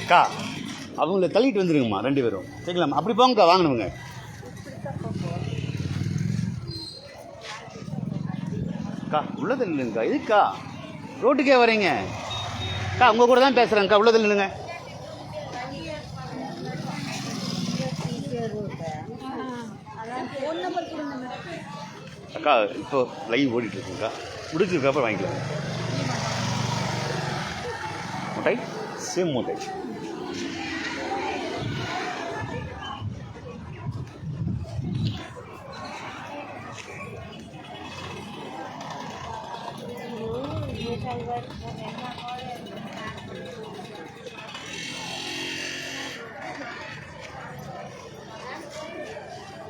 அக்கா அவங்கள தள்ளிட்டு வந்துருங்கம்மா 2 பேரும் சரிங்களாம்மா. அப்படி போங்கக்கா வாங்கினவங்க. அக்கா உள்ளதில் இல்லைங்கக்கா. இதுக்கா ரோட்டுக்கே வரீங்க அக்கா? உங்கள் கூட தான் பேசுகிறேங்க்கா. உள்ளதில் இல்லைங்க அக்கா. இப்போ லைவ் ஓடிட்டு இருக்குங்கக்கா. முடிச்சிருக்கா வாங்கிக்கலாம். மூட்டை சேம் மூட்டை.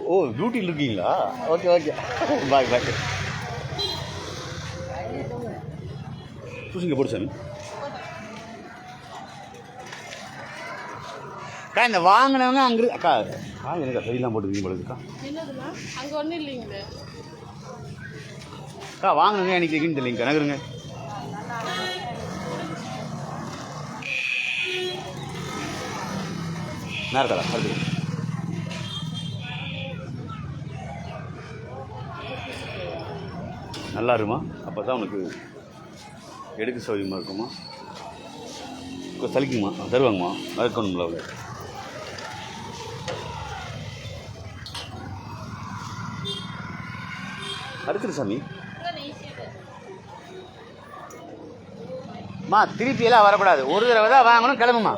ஓ டியூட்டியில் இருக்கீங்களா? ஓகே ஓகே பாய் பாய். சூசிங்க போடு சாமி. அக்கா இந்த வாங்கினவங்க அங்கே அக்கா எனக்கா சரியில்லாம் போட்டுருக்கீங்க போடுதுக்கா. அங்கே ஒன்றும் இல்லைங்களே அக்கா. வாங்கினவங்க எனக்கு இருக்குன்னு தெரியலங்கக்கா. நகருங்க. நேரத்தா அடுத்து நல்லா இருக்குமா? அப்போ தான் உனக்கு எடுக்க சௌகரியமாக இருக்குமா? சலிக்குமா? தருவாங்கம்மா. நறுக்கணும்ல அவ்வளோ. அடுக்குது சாமி. மா திருப்பி எல்லாம் வரக்கூடாது. ஒரு தடவை தான் வாங்கணும். கிளம்புமா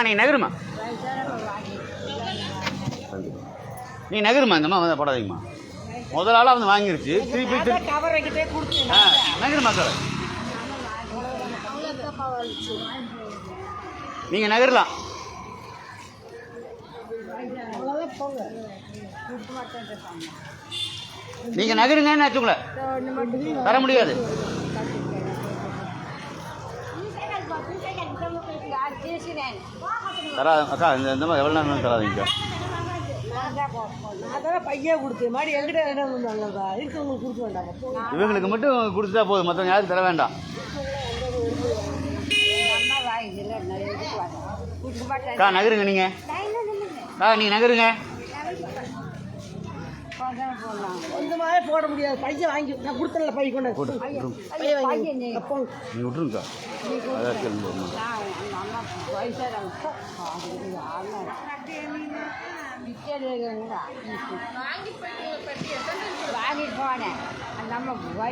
நீ நகருமா. நீ நகருமா. இந்தம்மா வந்து போடாதீங்கம்மா. முதல் ஆளாக வந்து வாங்கிருச்சு. திருப்பி நகருமா சார். நீங்கள் நகரலாம். நீங்கள் நகருங்கன்னு வச்சுங்களேன். தர முடியாது. தரா அக்கா. இந்த மாதிரி எவ்வளோ நேரம் தராதீங்கக்கா. இவங்களுக்கு மட்டும் கொடுத்துட்டா போதும். மற்றவங்க யாரும் தர வேண்டாம். அக்கா நகருங்க. நீங்கள் நீங்கள் நகருங்க. போட முடியாது. பையன் வாங்கி நான் கொடுத்தல பை கொண்டு நீ விட்டுருங்கக்கா.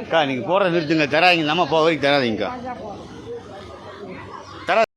அக்கா நீங்கள் போடுற நிறுத்துங்க. தராதிங்க. நம்ம போக வரைக்கும் தராதிங்கக்கா. தரா